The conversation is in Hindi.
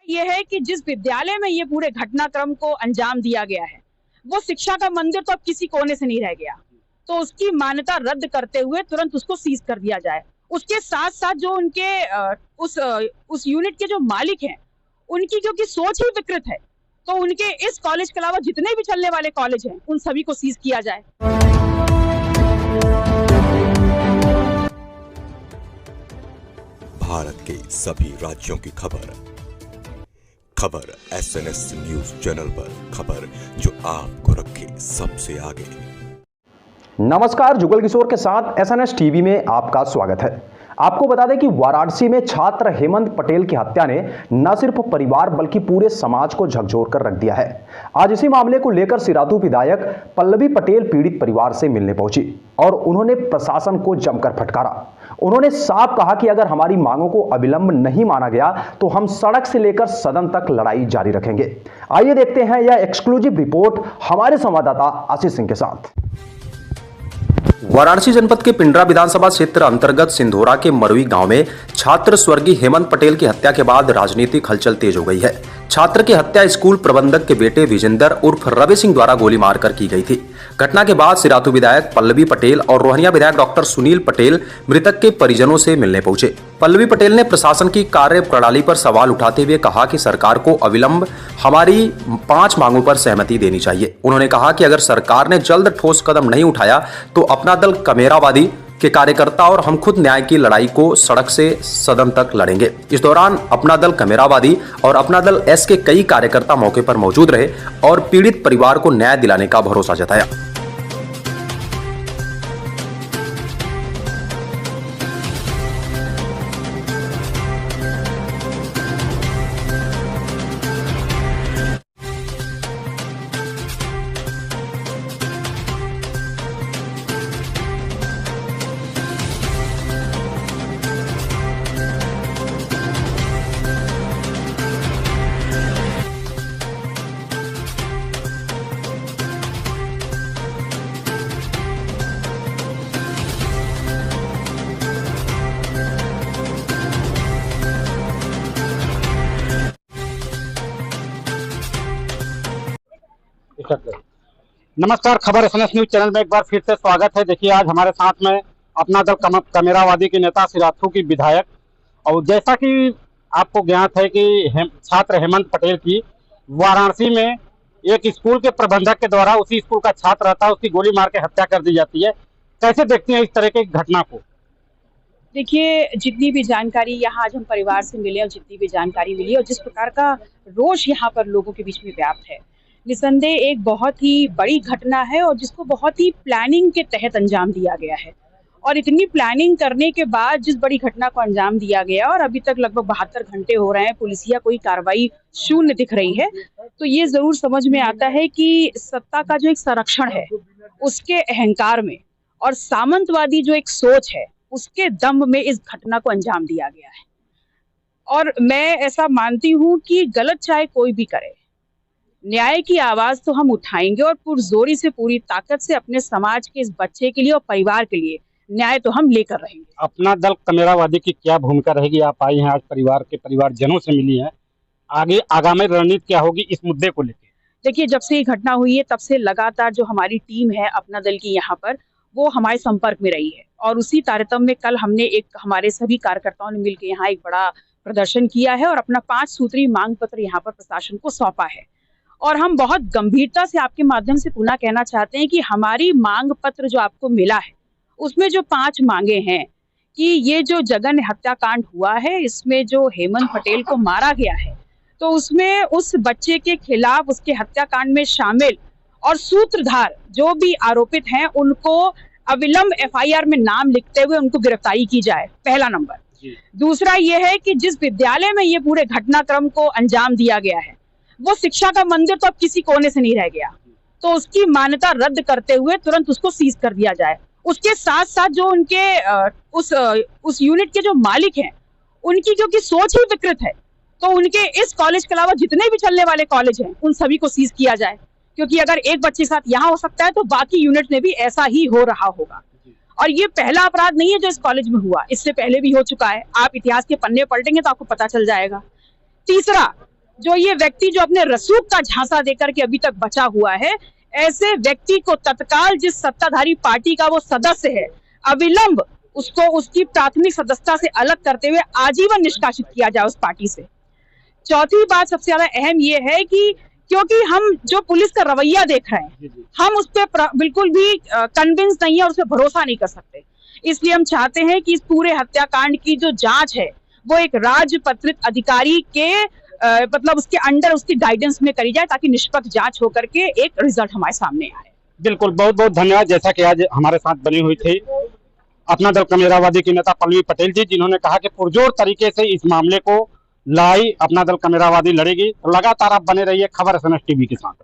ये है कि जिस विद्यालय में ये पूरे घटनाक्रम को अंजाम दिया गया है, वो शिक्षा का मंदिर तो अब किसी कोने से नहीं रह गया, तो उसकी मान्यता रद्द करते हुए तुरंत उसको सीज कर दिया जाए। उसके साथ साथ जो उनके उस यूनिट के जो मालिक हैं, उनकी क्योंकि सोच ही विकृत है, तो उनके इस कॉलेज के अलावा जितने भी चलने वाले कॉलेज हैं, उन सभी को सीज किया जाए। भारत के सभी राज्यों की खबर SNS न्यूज चैनल पर, खबर जो आपको रखे सबसे आगे। नमस्कार, जुगल किशोर के साथ SNS टीवी में आपका स्वागत है। आपको बता दें कि वाराणसी में छात्र हेमंत पटेल की हत्या ने न सिर्फ परिवार बल्कि पूरे समाज को झकझोर कर रख दिया है। आज इसी मामले को लेकर सिराथू विधायक पल्लवी पटेल पीड़ित परिवार से मिलने पहुंची और उन्होंने प्रशासन को जमकर फटकारा। उन्होंने साफ कहा कि अगर हमारी मांगों को अविलंब नहीं माना गया तो हम सड़क से लेकर सदन तक लड़ाई जारी रखेंगे। आइए देखते हैं यह एक्सक्लूसिव रिपोर्ट हमारे संवाददाता आशीष सिंह के साथ। वाराणसी जनपद के पिंडरा विधानसभा क्षेत्र अंतर्गत सिंधोरा के मरुई गांव में छात्र स्वर्गीय हेमंत पटेल की हत्या के बाद राजनीतिक हलचल तेज हो गई है। छात्र की हत्या स्कूल प्रबंधक के बेटे विजेंदर उर्फ रवि सिंह द्वारा गोली मारकर की गई थी। घटना के बाद सिराथू विधायक पल्लवी पटेल और रोहनिया विधायक डॉक्टर सुनील पटेल मृतक के परिजनों से मिलने पहुंचे। पल्लवी पटेल ने प्रशासन की कार्य प्रणाली पर सवाल उठाते हुए कहा कि सरकार को अविलंब हमारी 5 मांगों पर सहमति देनी चाहिए। उन्होंने कहा कि अगर सरकार ने जल्द ठोस कदम नहीं उठाया तो अपना दल कमेरावादी के कार्यकर्ता और हम खुद न्याय की लड़ाई को सड़क से सदन तक लड़ेंगे। इस दौरान अपना दल कमेरावादी और अपना दल एस के कई कार्यकर्ता मौके पर मौजूद रहे और पीड़ित परिवार को न्याय दिलाने का भरोसा जताया। नमस्कार, खबर SNS न्यूज चैनल में एक बार फिर से स्वागत है। देखिए, आज हमारे साथ में अपना दल कमेरावादी के नेता सिराथू की विधायक, और जैसा कि आपको ज्ञात है कि छात्र हेमंत पटेल की वाराणसी में एक स्कूल के प्रबंधक के द्वारा, उसी स्कूल का छात्र रहता है, उसकी गोली मार के हत्या कर दी जाती है। कैसे देखते हैं इस तरह की घटना को? देखिए, जितनी भी जानकारी यहाँ आज हम परिवार से मिले और जितनी भी जानकारी मिली और जिस प्रकार का रोष यहाँ पर लोगों के बीच में व्याप्त है, निसंदेह एक बहुत ही बड़ी घटना है और जिसको बहुत ही प्लानिंग के तहत अंजाम दिया गया है। और इतनी प्लानिंग करने के बाद जिस बड़ी घटना को अंजाम दिया गया और अभी तक लगभग 72 घंटे हो रहे हैं, पुलिसिया कोई कार्रवाई शून्य दिख रही है, तो ये जरूर समझ में आता है कि सत्ता का जो एक संरक्षण है उसके अहंकार में और सामंतवादी जो एक सोच है उसके दम में इस घटना को अंजाम दिया गया है। और मैं ऐसा मानती हूँ कि गलत चाहे कोई भी करे, न्याय की आवाज तो हम उठाएंगे और पुरजोरी से, पूरी ताकत से अपने समाज के इस बच्चे के लिए और परिवार के लिए न्याय तो हम लेकर रहेंगे। अपना दल कमेरावादी की क्या भूमिका रहेगी? आप आई हैं आज परिवारजनों से मिली हैं, आगे आगामी रणनीति क्या होगी इस मुद्दे को लेकर? देखिए, जब से ये घटना हुई है तब से लगातार जो हमारी टीम है अपना दल की यहाँ पर, वो हमारे संपर्क में रही है और उसी तारतम्य में कल हमने हमारे सभी कार्यकर्ताओं ने मिलकर यहाँ एक बड़ा प्रदर्शन किया है और अपना 5 सूत्री मांग पत्र यहाँ पर प्रशासन को सौंपा है। और हम बहुत गंभीरता से आपके माध्यम से पुनः कहना चाहते हैं कि हमारी मांग पत्र जो आपको मिला है उसमें जो 5 मांगे हैं कि ये जो जघन्य हत्याकांड हुआ है, इसमें जो हेमंत पटेल को मारा गया है, तो उसमें उस बच्चे के खिलाफ, उसके हत्याकांड में शामिल और सूत्रधार जो भी आरोपित हैं, उनको अविलंब FIR में नाम लिखते हुए उनको गिरफ्तारी की जाए, पहला नंबर। दूसरा ये है कि जिस विद्यालय में ये पूरे घटनाक्रम को अंजाम दिया गया है, वो शिक्षा का मंदिर तो अब किसी कोने से नहीं रह गया, तो उसकी मान्यता रद्द करते हुए तुरंत उसको सीज कर दिया जाए। उसके साथ साथ जो उनके उस यूनिट के जो मालिक हैं, उनकी क्योंकि सोच ही विकृत है, तो उनके इस कॉलेज के अलावा जितने भी चलने वाले कॉलेज हैं, उन सभी को सीज किया जाए। क्योंकि अगर एक बच्चे के साथ यहाँ हो सकता है तो बाकी यूनिट में भी ऐसा ही हो रहा होगा। और ये पहला अपराध नहीं है जो इस कॉलेज में हुआ, इससे पहले भी हो चुका है। आप इतिहास के पन्ने पलटेंगे तो आपको पता चल जाएगा। तीसरा, जो ये व्यक्ति जो अपने रसूख का झांसा देकर के अभी तक बचा हुआ है, ऐसे व्यक्ति को तत्काल जिस सत्ताधारी पार्टी का वो सदस्य है, अविलंब उसको उसकी प्राथमिक सदस्यता से अलग करते हुए आजीवन निष्कासित किया जाए उस पार्टी से। चौथी बात सबसे ज्यादा अहम ये है कि क्योंकि हम जो पुलिस का रवैया देख रहे हैं, हम उस पर बिल्कुल भी कन्विंस नहीं है और उस पर भरोसा नहीं कर सकते। इसलिए हम चाहते हैं कि इस पूरे हत्याकांड की जो जांच है वो एक राजपत्रित अधिकारी के मतलब उसके अंडर उसकी गाइडेंस में करी जाए, ताकि निष्पक्ष जांच होकर के एक रिजल्ट हमारे सामने आए। बिल्कुल, बहुत बहुत धन्यवाद। जैसा कि आज हमारे साथ बनी हुई थी अपना दल कमेरावादी की नेता पल्लवी पटेल जी, जिन्होंने कहा कि पुरजोर तरीके से इस मामले को लड़ाई अपना दल कमेरावादी लड़ेगी। लगातार आप बने रहिए खबर SNS टीवी के साथ।